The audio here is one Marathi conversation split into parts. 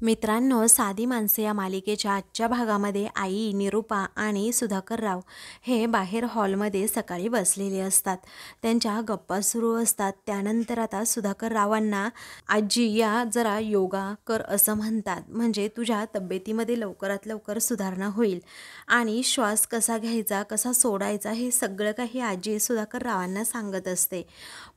मित्रांनो, साधी माणसे या मालिकेच्या आजच्या भागामध्ये आई, निरूपा आणि सुधाकरराव हे बाहेर हॉलमध्ये सकाळी बसलेले असतात. त्यांच्या गप्पा सुरू असतात. त्यानंतर आता सुधाकररावांना आजी या जरा योगा कर असं म्हणतात. म्हणजे तुझ्या तब्येतीमध्ये लवकरात लवकर सुधारणा होईल आणि श्वास कसा घ्यायचा, कसा सोडायचा हे सगळं काही आजी सुधाकररावांना सांगत असते.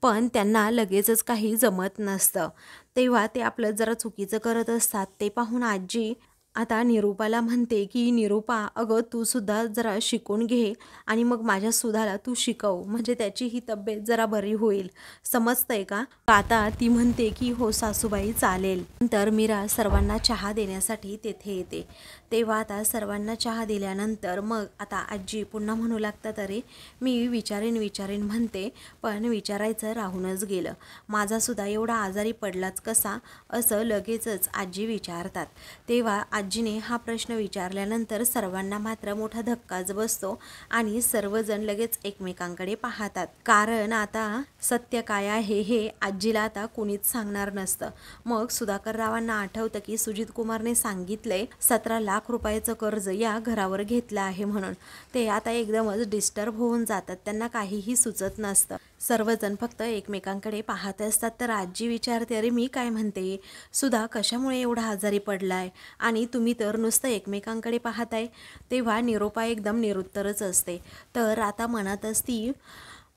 पण त्यांना लगेचच काही जमत नसतं. तेव्हा ते आपलं जरा चुकीचं करत असतात. ते पाहून आजी आता निरूपाला म्हणते की निरूपा, अगं तू सुद्धा जरा शिकून घे आणि मग माझ्या सुधाला तू शिकव, म्हणजे त्याची ही तब्येत जरा बरी होईल. समजतंय का? आता ती म्हणते की हो सासूबाई, चालेल. नंतर मीरा सर्वांना चहा देण्यासाठी तेथे येते. तेव्हा आता सर्वांना चहा दिल्यानंतर मग आता आजी पुन्हा म्हणू लागतात, अरे मी विचारेन म्हणते, पण विचारायचं राहूनच गेलं. माझा सुद्धा एवढा आजारी पडलाच कसा, असं लगेचच आजी विचारतात. तेव्हा आजीने हा प्रश्न विचारल्यानंतर सर्वांना मात्र मोठा धक्काच बसतो आणि सर्वजण लगेच एकमेकांकडे पाहतात. कारण आता सत्य काय आहे हे आजीला आता कुणीच सांगणार नसतं. मग सुधाकररावांना आठवतं की सुजित कुमारने सांगितलंय 17 लाख रुपयाचं कर्ज या घरावर घेतलं आहे म्हणून. ते आता एकदमच डिस्टर्ब होऊन जातात. त्यांना काहीही सुचत नसतं. सर्वजण फक्त एकमेकांकडे पाहत असतात. तर आजी विचारते, अरे मी काय म्हणते, सुधा कशामुळे एवढा आजारी पडलाय आणि तुम्ही तर नुसतं एकमेकांकडे पाहताय. तेव्हा निरूपा एकदम निरुत्तरच असते. तर आता मनातच ती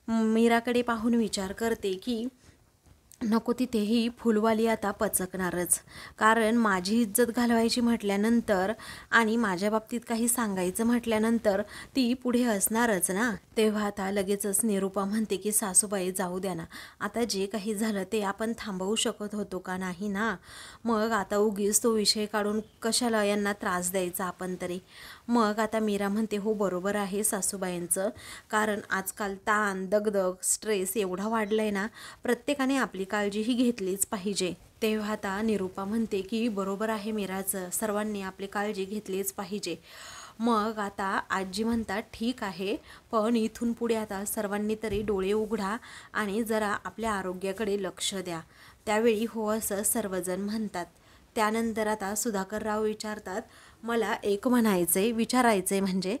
मीराकडे पाहून विचार करते की नको तिथेही फुलवाली आता पचकणारच. कारण माझी इज्जत घालवायची म्हटल्यानंतर आणि माझ्या बाबतीत काही सांगायचं म्हटल्यानंतर ती पुढे असणारच ना. तेव्हा आता लगेचच निरूपा म्हणते की सासूबाई जाऊ द्या ना, आता जे काही झालं ते आपण थांबवू शकत होतो का नाही ना. मग आता उगीच तो विषय काढून कशाला यांना त्रास द्यायचा आपण तरी. मग आता मीरा म्हणते, हो बरोबर आहे सासूबाईंचं, कारण आजकाल ताण, दगदग, स्ट्रेस एवढा वाढलाय ना, प्रत्येकाने आपली काळजी ही घेतलीच पाहिजे. तेव्हा आता निरूपा म्हणते की बरोबर आहे मीराचं, सर्वांनी आपली काळजी घेतलीच पाहिजे. मग आता आजी म्हणतात, ठीक आहे, पण इथून पुढे आता सर्वांनी तरी डोळे उघडा आणि जरा आपल्या आरोग्याकडे लक्ष द्या. त्यावेळी हो असं सर्वजण म्हणतात. त्यानंतर आता सुधाकरराव विचारतात, मला एक विचारायचं म्हणजे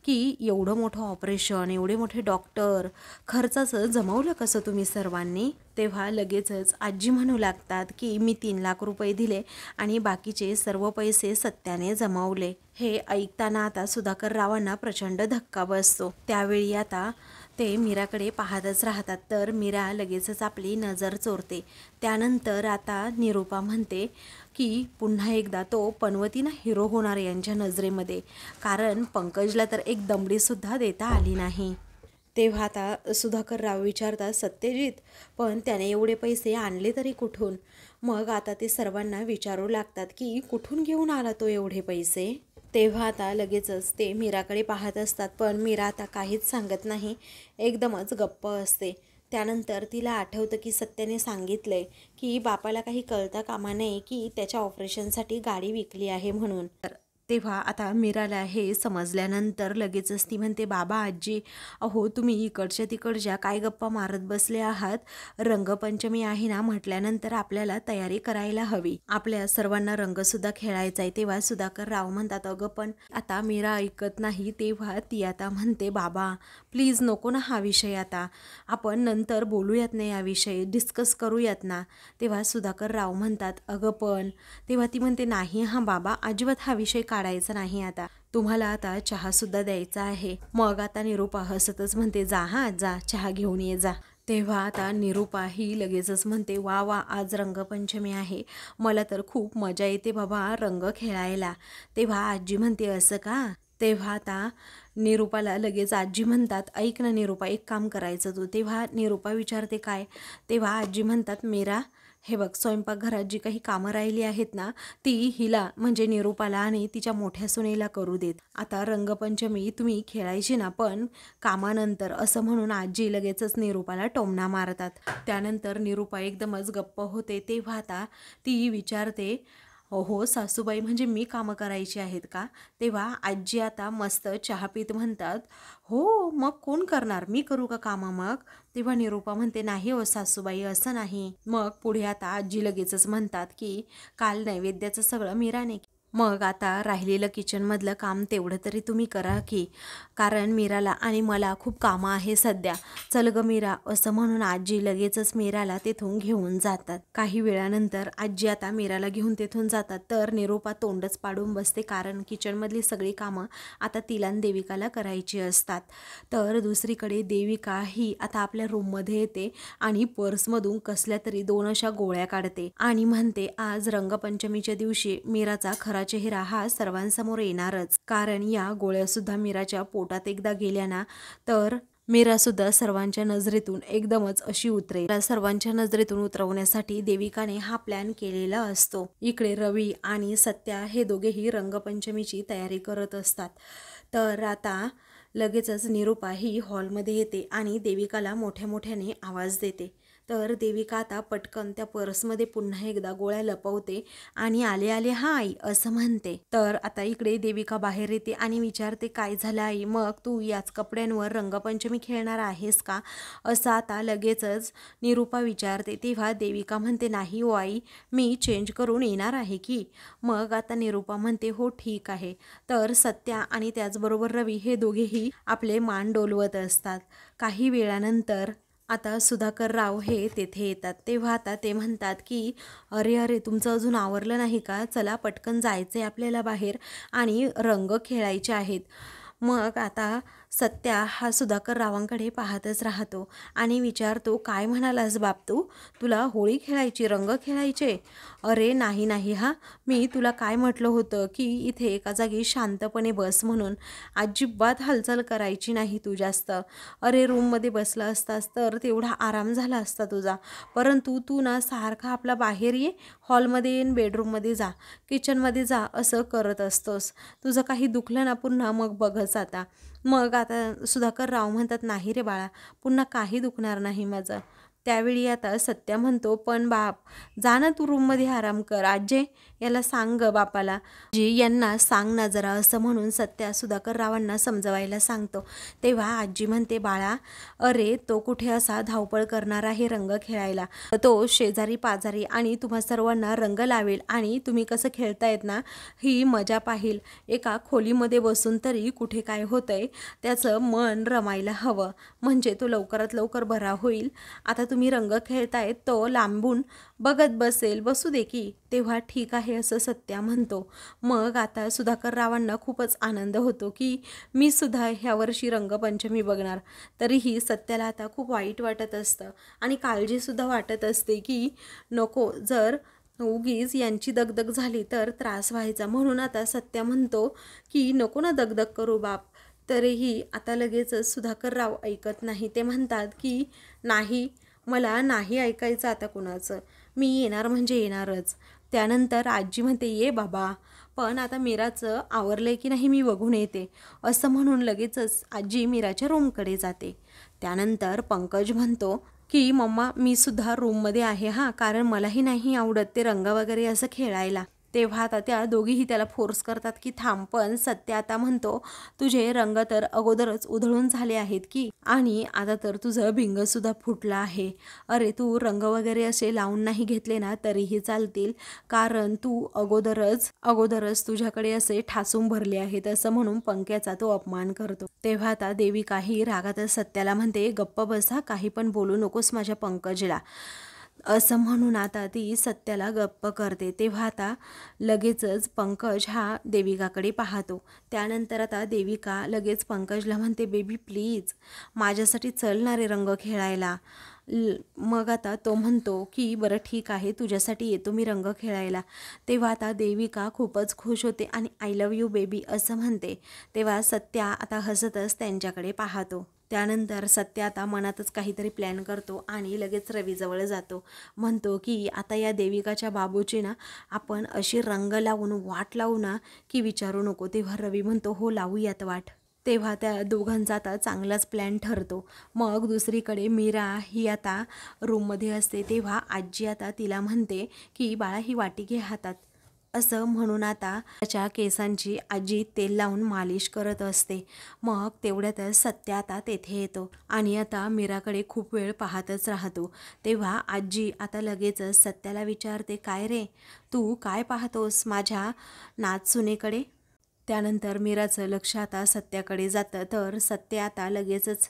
की एवढं मोठं ऑपरेशन, एवढे मोठे डॉक्टर, खर्चाचं जमवलं कसं तुम्ही सर्वांनी? तेव्हा लगेचच आजी म्हणू लागतात की मी 3 लाख रुपये दिले आणि बाकीचे सर्व पैसे सत्याने जमवले. हे ऐकताना आता सुधाकररावांना प्रचंड धक्का बसतो. त्यावेळी आता ते मीराकडे पाहतच राहतात. तर मीरा लगेचच आपली नजर चोरते. त्यानंतर आता निरूपा म्हणते की पुन्हा एकदा तो पनवतीनं हिरो होणार यांच्या नजरेमध्ये, कारण पंकजला तर एक दमडीसुद्धा देता आली नाही. तेव्हा आता सुधाकरराव विचारतात, सत्यजित, पण त्याने एवढे पैसे आणले तरी कुठून? मग आता ते सर्वांना विचारू लागतात की कुठून घेऊन आला तो एवढे पैसे? तेव्हा आता लगेचच ते मीराकडे पाहत असतात. पण मीरा आता काहीच सांगत नाही, एकदमच गप्प असते. त्यानंतर तिला आठवतं की सत्याने सांगितलंय की बापाला काही कळता कामा नये की त्याच्या ऑपरेशनसाठी गाडी विकली आहे म्हणून. तेव्हा आता मीराला हे समजल्यानंतर लगेचच ती म्हणते, बाबा, आजी, अहो तुम्ही इकडच्या तिकडच्या काय गप्पा मारत बसले आहात? रंगपंचमी आहे ना म्हटल्यानंतर आपल्याला तयारी करायला हवी. आपल्या सर्वांना रंगसुद्धा खेळायचा आहे. तेव्हा सुधाकरराव म्हणतात, अगं पण आता मीरा ऐकत नाही. तेव्हा ती आता म्हणते, बाबा प्लीज नको ना हा विषय, आता आपण नंतर बोलूयात ना, या विषयी डिस्कस करूयात ना. तेव्हा सुधाकरराव म्हणतात, अगं पण. तेव्हा ती म्हणते, नाही हां बाबा, अजिबात हा विषय काढायचा नाही. आता तुम्हाला आता चहासुद्धा द्यायचा आहे. मग आता निरूपा हसतच म्हणते, जा चहा घेऊन ये जा. तेव्हा आता निरूपा ही लगेचच म्हणते, वा वा, आज रंगपंचमी आहे, मला तर खूप मजा येते बाबा रंग खेळायला. तेव्हा आजी म्हणते, असं का? तेव्हा आता निरूपाला लगेच आजी म्हणतात, ऐक ना निरूपा, एक काम करायचं तू. तेव्हा निरूपा विचारते, काय? तेव्हा आजी म्हणतात, मीरा, हे बघ, स्वयंपाकघरात जी काही कामं राहिली आहेत ना, ती हिला म्हणजे निरूपाला आणि तिच्या मोठ्या सुनेला करू देत. आता रंगपंचमी तुम्ही खेळायची ना, पण कामानंतर, असं म्हणून आजी लगेचच निरूपाला टोमणा मारतात. त्यानंतर निरूपा एकदमच गप्प होते. तेव्हा आता ती विचारते, हो हो सासूबाई, म्हणजे मी कामं करायची आहेत का? तेव्हा आजी आता मस्त चहा पीत म्हणतात, हो मग कोण करणार, मी करू का कामं मग? तेव्हा निरूपा म्हणते, नाही हो सासूबाई, असं नाही. मग पुढे आता आजी लगेचच म्हणतात की काल नैवेद्याचं सगळं मीराने, मग आता राहिलेलं किचनमधलं काम तेवढं तरी तुम्ही करा की, कारण मीराला आणि मला खूप कामं आहे सध्या. चल ग मीरा, असं म्हणून आजी लगेचच मीराला तिथून घेऊन जातात. काही वेळानंतर आजी आता मीराला घेऊन तिथून जातात, तर निरूपा तोंडच पाडून बसते, कारण किचनमधली सगळी कामं आता तिला आणि देविकाला करायची असतात. तर दुसरीकडे देविका ही आता आपल्या रूममध्ये येते आणि पर्समधून कसल्या तरी 2 अशा गोळ्या काढते आणि म्हणते, आज रंगपंचमीच्या दिवशी मीराचा खरा चेहरा हा सर्वांसमोर येणारच, कारण या गोळ्या सुद्धा मीराच्या पोटात एकदा गेल्या ना, तर मीरा सुद्धा सर्वांच्या नजरेतून एकदमच अशी उतरेल. सर्वांच्या नजरेतून उतरवण्यासाठी देविकाने हा प्लॅन केलेला असतो. इकडे रवी आणि सत्या हे दोघेही रंगपंचमीची तयारी करत असतात. तर आता लगेचच निरूपा ही हॉलमध्ये येते आणि देविकाला मोठ्या मोठ्याने आवाज देते. तर देविका आता पटकन त्या पर्समध्ये पुन्हा एकदा गोळ्या लपवते आणि आले आले हा आई, असं म्हणते. तर आता इकडे देविका बाहेर येते आणि विचारते, काय झालं आई, मग तू याच कपड्यांवर रंगपंचमी खेळणार आहेस का, असं आता लगेचच निरूपा विचारते. तेव्हा देविका म्हणते, नाही हो आई, मी चेंज करून येणार आहे की. मग आता निरूपा म्हणते, हो ठीक आहे. तर सत्या आणि त्याचबरोबर रवी हे दोघेही आपले मान डोलवत असतात. काही वेळानंतर आता सुधाकर राव हे तेथे येतात. तेव्हा आता ते म्हणतात की अरे अरे, तुमचं अजून आवरलं नाही का, चला पटकन जायचं आहे आपल्याला बाहेर आणि रंग खेळायचे आहेत. मग आता सत्या हा सुधाकर रावांकडे पाहतच राहतो आणि विचारतो, काय म्हणालास बाप तू, तुला होळी खेळायची, रंग खेळायचे? अरे नाही नाही, हा मी तुला काय म्हटलं होतं की इथे एका जागी शांतपणे बस म्हणून, अजिबात हालचाल करायची नाही तू जास्त. अरे रूममध्ये बसला असतास तर तेवढा आराम झाला असता तुझा, परंतु तू ना सारखा आपला बाहेर ये, हॉलमध्ये येईन, बेडरूममध्ये जा, किचनमध्ये जा, असं करत असतोस. तुझं काही दुखलं ना पुन्हा मग बघच आता. मग आता सुधाकर राव म्हणतात, नाही रे बाळा, पुन्हा काही दुखणार नाही माझं. त्यावेळी आता सत्या म्हणतो, पण बाप, जा ना तू रूममध्ये आराम कर, आजे याला सांग बापाला, जी यांना सांग ना जरा, असं म्हणून सत्या सुधाकर रावांना समजवायला सांगतो. तेव्हा आजी म्हणते, बाळा, अरे तो कुठे असा धावपळ करणार आहे रंग खेळायला, तो शेजारी पाजारी आणि तुम्हा सर्वांना रंग लावेल आणि तुम्ही कसं खेळतायत ना, ही मजा पाहिल. एका खोलीमध्ये बसून तरी कुठे काय होतंय त्याचं मन रमायला हवं, म्हणजे तो लवकरात लवकर बरा होईल. आता तुम्ही रंग खेळतायत, तो लांबून बघत बसेल, बसू दे की. तेव्हा ठीक आहे, असं सत्या म्हणतो. मग आता सुधाकर रावांना खूपच आनंद होतो की मी सुद्धा ह्या वर्षी रंगपंचमी बघणार. तरीही सत्याला आता खूप वाईट वाटत असतं आणि काळजीसुद्धा वाटत असते की नको, जर उगीच यांची दगदग झाली तर त्रास व्हायचा. म्हणून आता सत्या म्हणतो की नको ना दगदग करू बाप. तरीही आता लगेचच सुधाकरराव ऐकत नाही. ते म्हणतात की नाही, मला नाही ऐकायचं आता कुणाचं, मी येणार म्हणजे येणारच. त्यानंतर आजी म्हणते, ये बाबा, पण आता मीराचं आवरलंय की नाही मी बघून येते, असं म्हणून लगेचच आजी मीराच्या रूमकडे जाते. त्यानंतर पंकज म्हणतो की मम्मा, मी सुद्धा रूममध्ये आहे हां, कारण मलाही नाही आवडत ते रंग वगैरे असं खेळायला. तेव्हा आता त्या दोघीही त्याला फोर्स करतात की थांब. पण सत्य आता म्हणतो, तुझे रंग तर अगोदरच उधळून झाले आहेत की, आणि आता तर तुझं भिंगसुद्धा फुटलं आहे. अरे तू रंग वगैरे असे लावून नाही घेतले ना तरीही चालतील, कारण तू अगोदरच तुझ्याकडे असे ठासून भरले आहेत, असं म्हणून पंक्याचा तो अपमान करतो. तेव्हा आता देविकाही रागातच सत्याला म्हणते, गप्प बसा, काही पण बोलू नकोस माझ्या पंकजला, असं म्हणून आता ती सत्याला गप्प करते. तेव्हा आता लगेचच पंकज हा देविकाकडे पाहतो. त्यानंतर आता देविका लगेच पंकजला म्हणते, बेबी प्लीज माझ्यासाठी चल ना रे रंग खेळायला. मग आता तो म्हणतो की बरं ठीक आहे, तुझ्यासाठी येतो मी रंग खेळायला. तेव्हा आता देविका खूपच खुश होते आणि आय लव्ह यू बेबी असं म्हणते. तेव्हा सत्या आता हसतच त्यांच्याकडे पाहतो. त्यानंतर सत्य आता मनातच काहीतरी प्लॅन करतो आणि लगेच रवीजवळ जातो. म्हणतो की आता या देविकाच्या बाबूची ना आपण अशी रंग लावून वाट लावू ना की विचारू नको. तेव्हा रवी म्हणतो, हो लावूयात वाट. तेव्हा त्या दोघांचा आता चांगलाच प्लॅन ठरतो. मग दुसरीकडे मीरा ही आता रूममध्ये असते. तेव्हा आजी आता तिला म्हणते की बाळा, ही वाटी घे हातात. असं म्हणून आता त्याच्या केसांची आजी तेल लावून मालिश करत असते. मग तेवढ्यातच सत्य आता तेथे येतो आणि आता मीराकडे खूप वेळ पाहतच राहतो. तेव्हा आजी आता लगेचच सत्याला विचारते, काय रे, तू काय पाहतोस माझ्या नाचसुनेकडे? त्यानंतर मीराचं लक्ष आता सत्याकडे जातं, तर सत्य आता लगेचच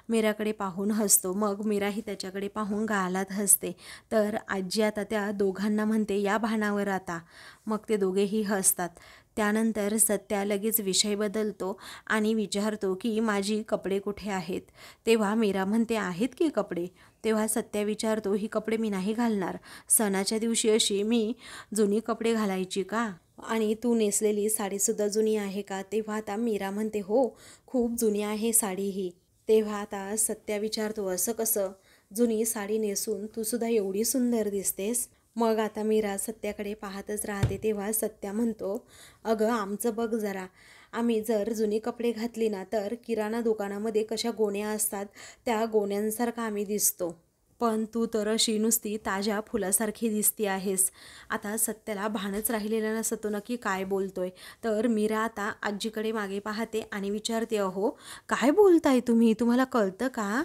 मीराकडे पाहून हसतो. मग मीराही त्याच्याकडे पाहून गालात हसते. तर आजी आता त्या दोघांना म्हणते, या भानावर आता. मग ते दोघेही हसतात. त्यानंतर सत्या लगेच विषय बदलतो आणि विचारतो की माझी कपडे कुठे आहेत? तेव्हा मीरा म्हणते, आहेत की कपडे. तेव्हा सत्या विचारतो, ही कपडे मी नाही घालणार. सणाच्या दिवशी अशी मी जुनी कपडे घालायची का? आणि तू नेसलेली साडीसुद्धा जुनी आहे का? तेव्हा आता मीरा म्हणते, हो, खूप जुनी आहे साडी ही. तेव्हा आता सत्या विचारतो, असं कसं? जुनी साडी नेसून तू सुद्धा एवढी सुंदर दिसतेस? मग आता मीरा सत्याकडे पाहतच राहते. तेव्हा सत्या म्हणतो, अगं आमचं बघ जरा, आम्ही जर जुनी कपडे घातली ना तर किराणा दुकानामध्ये कशा गोण्या असतात त्या गोण्यांसारखा आम्ही दिसतो, पण तू तर अशी नुसती ताज्या फुलासारखी दिसती आहेस. आता सत्याला भानच राहिलेलं नसतं तो नक्की काय बोलतोय. तर मीरा आता आजीकडे मागे पाहते आणि विचारते, अहो काय बोलताय तुम्ही? तुम्हाला कळतं का?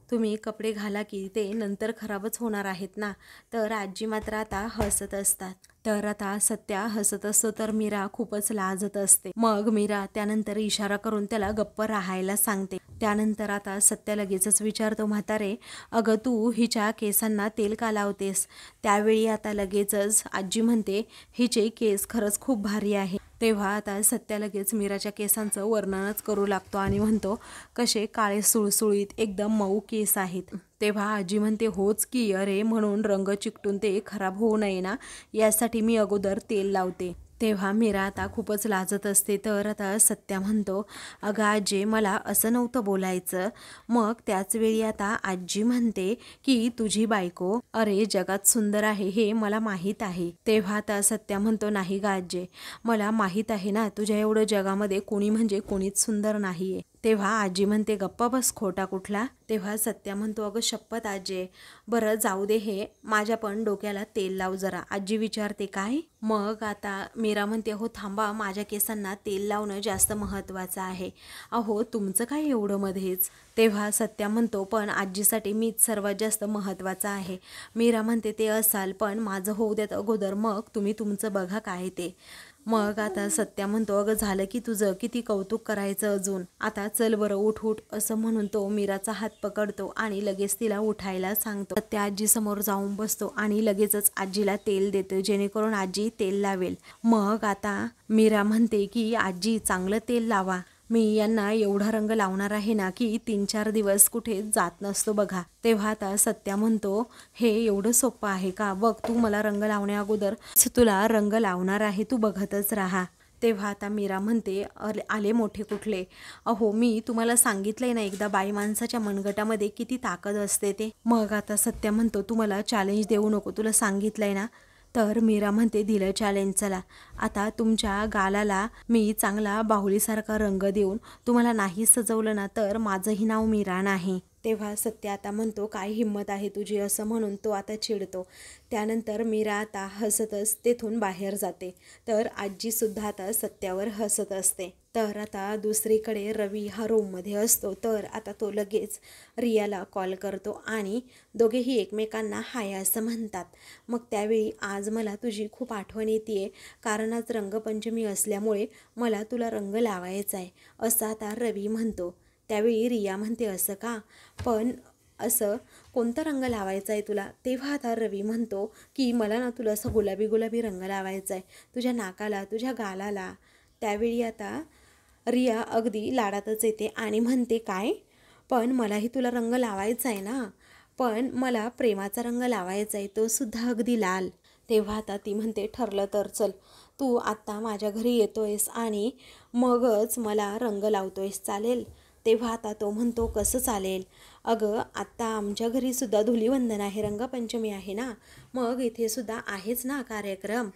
तुम्ही कपडे घाला की ते नंतर खराबच होणार आहेत ना. तर आजी मात्र आता हसत असतात. तर आता सत्या हसत असतो तर मीरा खूपच लाजत असते. मग मीरा त्यानंतर इशारा करून त्याला गप्प राहायला सांगते. त्यानंतर आता सत्या लगेचच विचारतो, म्हातारे, अगं तू हिच्या केसांना तेल का लावतेस? त्यावेळी आता लगेचच आजी म्हणते, हिचे केस खरंच खूप भारी आहे. तेव्हा आता सत्या लगेच मीराच्या केसांचं वर्णनच करू लागतो आणि म्हणतो, कसे काळे सुळसुळीत एकदम मऊ केस आहेत. तेव्हा आजी म्हणते, होच की, अरे म्हणून रंग चिकटून ते खराब होऊ नये ना, यासाठी मी अगोदर तेल लावते. तेव्हा मीरा आता खूपच लाजत असते. तर आता सत्या म्हणतो, अगं आजी, मला असं नव्हतं बोलायचं. मग त्याच वेळी आता आजी म्हणते की तुझी बायको अरे जगात सुंदर आहे हे मला माहीत आहे. तेव्हा आता सत्या म्हणतो, नाही ग आजी, मला माहीत आहे ना, तुझ्या एवढं जगामध्ये कोणी म्हणजे कोणीच सुंदर नाहीये. तेव्हा आजी म्हणते, गप्पा बस, खोटा कुठला? तेव्हा सत्या म्हणतो, अगं शपथ आजी, बरं जाऊ दे, हे माझ्या पण डोक्याला तेल लाव जरा. आजी विचारते, काय? मग आता मीरा म्हणते, हो थांबा, माझ्या केसांना तेल लावणं जास्त महत्त्वाचं आहे. अहो तुमचं काय एवढं मध्येच? तेव्हा सत्या म्हणतो, पण आजीसाठी मीच सर्वात जास्त महत्त्वाचं आहे. मीरा म्हणते, ते असाल, पण माझं होऊ देत अगोदर, मग तुम्ही तुमचं बघा काय ते. मग आता सत्या म्हणतो, अगं झालं की तुझं, किती कौतुक करायचं अजून, आता चल बरं, उठ उठ. असं म्हणून तो मीराचा हात पकडतो आणि लगेच तिला उठायला सांगतो. त्या आजी समोर जाऊन बसतो आणि लगेचच आजीला तेल देतो, जेणेकरून आजी तेल लावेल. मग आता मीरा म्हणते की आजी चांगलं तेल लावा, मी यांना एवढा रंग लावणार आहे ना की 3-4 दिवस कुठे जात नसतो बघा. तेव्हा आता सत्या म्हणतो, हे एवढं सोपं आहे का? बघ, तू मला रंग लावण्या अगोदर तुला रंग लावणार आहे, तू बघतच राहा. तेव्हा आता मीरा म्हणते, आले मोठे कुठले? अहो मी तुम्हाला सांगितलंय ना एकदा, बाई माणसाच्या मनगटामध्ये किती ताकद असते ते. मग आता सत्या म्हणतो, तू मला चॅलेंज देऊ नको, तुला सांगितलंय ना. तर मीरा म्हणते, दिलं चॅलेंज, चला आता तुमच्या गालाला मी चांगला बाहुलीसारखा रंग देऊन तुम्हाला नाही सजवलं ना तर माझंही नाव मीरा नाही. तेव्हा सत्या आता म्हणतो, काय हिंमत आहे तुझी, असं म्हणून तो आता चिडतो. त्यानंतर मीरा आता हसतच तेथून बाहेर जाते. तर आजीसुद्धा आता सत्यावर हसत असते. तर आता दुसरीकडे रवी हा रूममध्ये असतो. तर आता तो लगेच रियाला कॉल करतो आणि दोघेही एकमेकांना हाय असं म्हणतात. मग त्यावेळी, आज मला तुझी खूप आठवण येते, कारण आज रंगपंचमी असल्यामुळे मला तुला रंग लावायचा आहे, असं आता रवी म्हणतो. त्यावेळी रिया म्हणते, असं का? पण असं कोणता रंग लावायचा आहे तुला? तेव्हा आता रवी म्हणतो की मला ना तुला असं गुलाबी गुलाबी रंग लावायचा आहे, तुझ्या नाकाला, तुझ्या गालाला. त्यावेळी आता रिया अगदी लाडातच येते आणि म्हणते, काय? पण मलाही तुला रंग लावायचा आहे ना, पण मला प्रेमाचा रंग लावायचा आहे, तो सुद्धा अगदी लाल. तेव्हा आता ती म्हणते, ठरलं तर चल, तू आत्ता माझ्या घरी येतोयस आणि मगच मला रंग लावतोयस, चालेल? तेव्हा आता तो म्हणतो, कसं चालेल? अगं आत्ता आमच्या घरीसुद्धा धुलीवंदन आहे, रंगपंचमी आहे ना, मग इथे सुद्धा आहेच ना कार्यक्रम.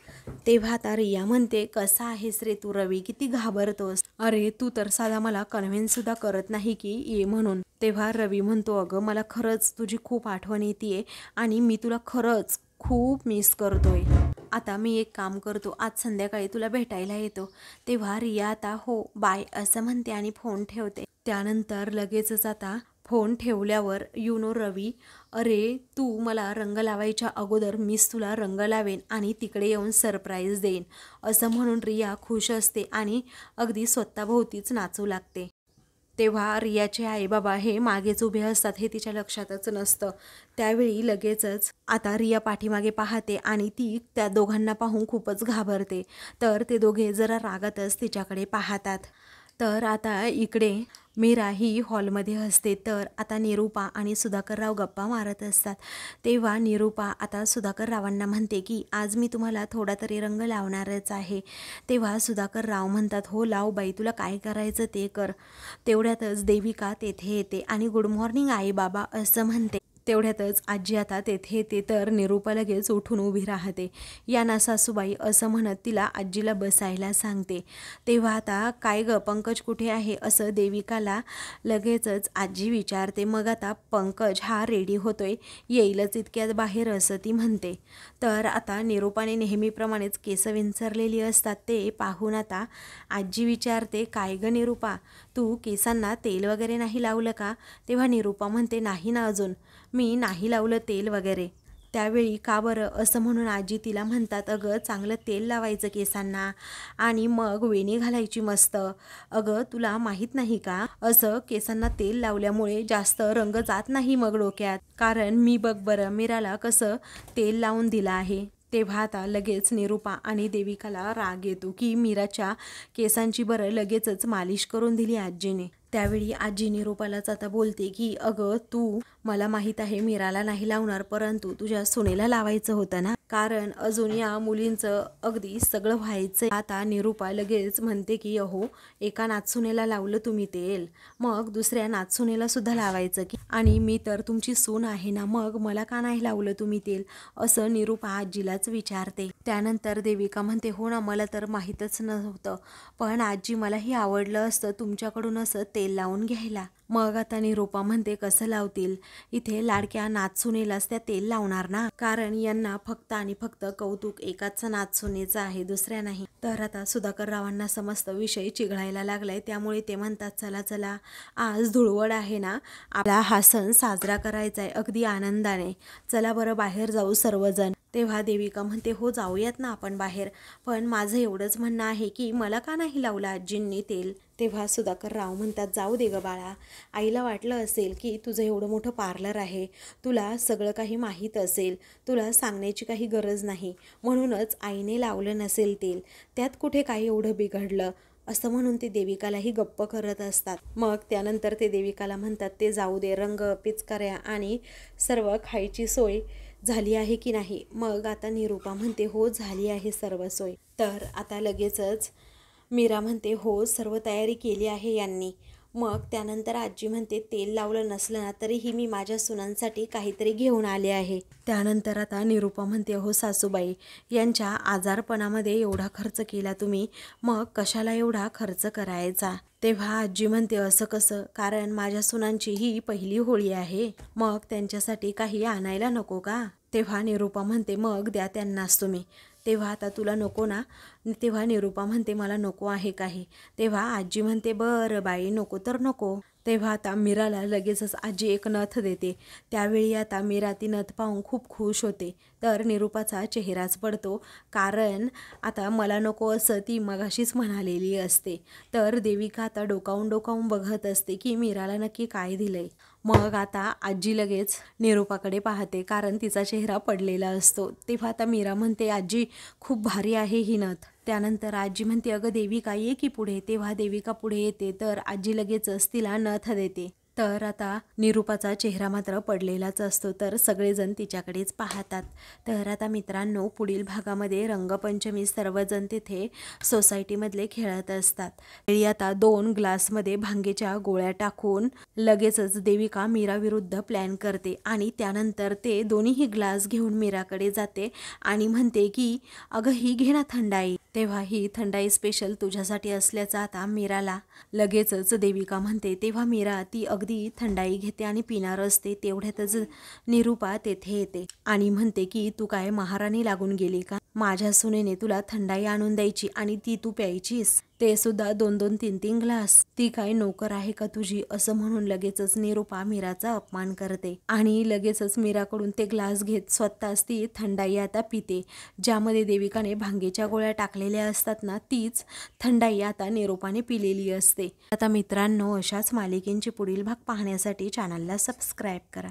तेव्हा आता रिया म्हणते, कसा आहेस रे तू रवी, किती घाबरतोस? अरे तू तर साधा मला कन्व्हिन्ससुद्धा करत नाही की ये म्हणून. तेव्हा रवी म्हणतो, अगं मला खरंच तुझी खूप आठवण येते आणि मी तुला खरंच खूप मिस करतोय. आता मी एक काम करतो, आज संध्याकाळी तुला भेटायला येतो. तेव्हा रिया आता हो बाय असं म्हणते आणि फोन ठेवते. त्यानंतर लगेचच आता फोन ठेवल्यावर रवी, अरे तू मला रंग लावायच्या अगोदर मीच तुला रंग लावेन आणि तिकडे येऊन सरप्राईज देईन असं म्हणून रिया खुश असते आणि अगदी स्वतःभोवतीच नाचू लागते. तेव्हा रियाचे आईबाबा हे मागेच उभे असतात, हे तिच्या लक्षातच नसतं. त्यावेळी लगेचच आता रिया पाठीमागे पाहते आणि ती त्या दोघांना पाहून खूपच घाबरते. तर ते दोघे जरा रागातच तिच्याकडे पाहतात. तर आता इकडे मीरा ही हॉलमध्ये असते. तर आता निरूपा आणि सुधाकरराव गप्पा मारत असतात. तेव्हा निरूपा आता सुधाकररावांना म्हणते की आज मी तुम्हाला थोडा तरी रंग लावणारच आहे. तेव्हा सुधाकरराव म्हणतात हो लाव बाई, तुला काय करायचं ते कर. तेवढ्यातच देविका तेथे येते आणि गुड मॉर्निंग आई बाबा असं म्हणते. तेवढ्यातच आजी आता तेथे येते. तर निरूपा लगेच उठून उभी राहते. या ना सासूबाई असं म्हणत तिला आजीला बसायला सांगते. तेव्हा आता काय ग पंकज कुठे आहे असं देविकाला लगेचच आजी विचारते. मग आता पंकज हा रेडी होतोय, येईलच इतक्यात बाहेर असं ती म्हणते. तर आता निरूपाने नेहमीप्रमाणेच केस विंचरलेली असतात ते पाहून आता आजी विचारते काय ग निरूपा, तू केसांना तेल वगैरे नाही लावलं का? तेव्हा निरूपा म्हणते नाही ना अजून, मी नाही लावलं तेल वगैरे. त्यावेळी का बरं असं म्हणून आजी तिला म्हणतात अगं चांगलं तेल लावायचं केसांना आणि मग वेणी घालायची मस्त. अगं तुला माहीत नाही का, असं केसांना तेल लावल्यामुळे जास्त रंग जात नाही मग डोक्यात, कारण मी बघ बरं मीराला कसं तेल लावून दिलं आहे. तेव्हा आता लगेच निरूपा आणि देविकाला राग येतो की मीराच्या केसांची बरं लगेचच मालिश करून दिली आजीने. त्यावेळी आजी निरूपालाच आता बोलते की अगं तू, मला माहीत आहे मीराला नाही लावणार, परंतु तुझ्या सुनेला लावायचं होतं ना, कारण अजून या मुलींचं अगदी सगळं व्हायचं. आता निरूपा लगेच म्हणते की अहो एका नाचसुनेला लावलं तुम्ही तेल, मग दुसऱ्या नाचसुनेला सुद्धा लावायचं की, आणि मी तर तुमची सून आहे ना, मग मला का नाही लावलं तुम्ही तेल असं निरूपा आजीलाच विचारते. त्यानंतर देविका म्हणते हो ना मला तर माहीतच नव्हतं, पण आजी मलाही आवडलं असतं तुमच्याकडून असं तेल लावून घ्यायला. मग आता निरूपा म्हणते कसं लावतील, इथे लाडक्या नाचसुनेलाच त्या तेल लावणार ना, कारण यांना फक्त आणि फक्त कौतुक एकाच नाचसुनेचं आहे, दुसऱ्या नाही. तर आता सुधाकररावांना समस्त विषय चिघळायला लागलाय. त्यामुळे ते म्हणतात चला चला आज धुळवड आहे ना, आपला हा सण साजरा करायचा आहे अगदी आनंदाने, चला बरं बाहेर जाऊ सर्वजण. तेव्हा देविका म्हणते हो जाऊयात ना आपण बाहेर, पण माझं एवढंच म्हणणं आहे की मला का नाही लावलं आजींनी तेल. तेव्हा सुधाकरराव म्हणतात जाऊ दे ग बाळा, आईला वाटलं असेल की तुझं एवढं मोठं पार्लर आहे, तुला सगळं काही माहीत असेल, तुला सांगण्याची काही गरज नाही, म्हणूनच आईने लावलं नसेल तेल, त्यात कुठे काही एवढं बिघडलं असं म्हणून ते देविकालाही गप्प करत असतात. मग त्यानंतर ते देविकाला म्हणतात ते जाऊ दे, रंग पिचकाऱ्या आणि सर्व खायची सोय झाली आहे की नाही. मग आता निरूपा म्हणते हो झाली आहे सर्व सोय. तर आता लगेचच मीरा म्हणते हो सर्व तयारी केली आहे यांनी. मग त्यानंतर आजी म्हणते तेल लावलं नसलं ना तरीही मी माझ्या सुनांसाठी काहीतरी घेऊन आले आहे. त्यानंतर आता निरूपा म्हणते हो सासूबाई, यांच्या आजारपणामध्ये एवढा खर्च केला तुम्ही, मग कशाला एवढा खर्च करायचा. तेव्हा आजी म्हणते असं कसं, कारण माझ्या सुनांची ही पहिली होळी आहे, मग त्यांच्यासाठी काही आणायला नको का. तेव्हा निरूपा म्हणते मग द्या त्यांनाच तुम्ही. तेव्हा आता तुला नको ना, तेव्हा निरूपा म्हणते मला नको आहे काही. तेव्हा आजी म्हणते बरं बाई नको तर नको. तेव्हा आता मीराला लगेचच आजी एक नथ देते. त्यावेळी आता मीरा ती नथ पाहून खूप खुश होते. तर निरूपाचा चेहराच पडतो, कारण आता मला नको असं ती मगाशीच म्हणालेली असते. तर देविका आता डोकावून बघत असते की मीराला नक्की काय दिलंय. मग आता आजी लगेच निरूपाकडे पाहते, कारण तिचा चेहरा पडलेला असतो. तेव्हा आता मीरा म्हणते आजी खूप भारी आहे ही नथ. त्यानंतर आजी म्हणते अगं देविका ये की पुढे. तेव्हा देविका पुढे येते. तर आजी लगेचच तिला नथ देते. तर आता निरूपाचा चेहरा मात्र पडलेलाच असतो. तर सगळेजण तिच्याकडेच पाहतात. तर आता मित्रांनो पुढील भागामध्ये रंगपंचमी सर्वजण तिथे सोसायटीमधले खेळत असतात. वेळी आता 2 ग्लासमध्ये भांगेच्या गोळ्या टाकून लगेचच देविका मीराविरुद्ध प्लॅन करते आणि त्यानंतर ते दोन्हीही ग्लास घेऊन मीराकडे जाते आणि म्हणते की अगं ही घे ना थंडाई. तेव्हा ही थंडाई स्पेशल तुझ्यासाठी असल्याचं आता मीराला लगेचच देविका म्हणते. तेव्हा मीरा ती अगदी थंडाई घेते आणि पिणार असते. तेवढ्यातच निरूपा तेथे येते आणि म्हणते की तू काय महाराणी लागून गेली का. माझ्या सुनेने तुला थंडाई आणून द्यायची आणि ती तू प्यायचीस, ते सुद्धा 2-2, 3-3 ग्लास. ती काय नोकर आहे का तुझी, असं म्हणून लगेचच निरूपा मीराचा अपमान करते आणि लगेचच मीराकडून ते ग्लास घेत स्वतःच ती थंडाई आता पिते, ज्यामध्ये देविकाने भांगेच्या गोळ्या टाकलेल्या असतात ना, तीच थंडाई आता निरूपाने पिलेली असते. आता मित्रांनो, अशाच मालिकेंची पुढील भाग पाहण्यासाठी चॅनलला सबस्क्राईब करा.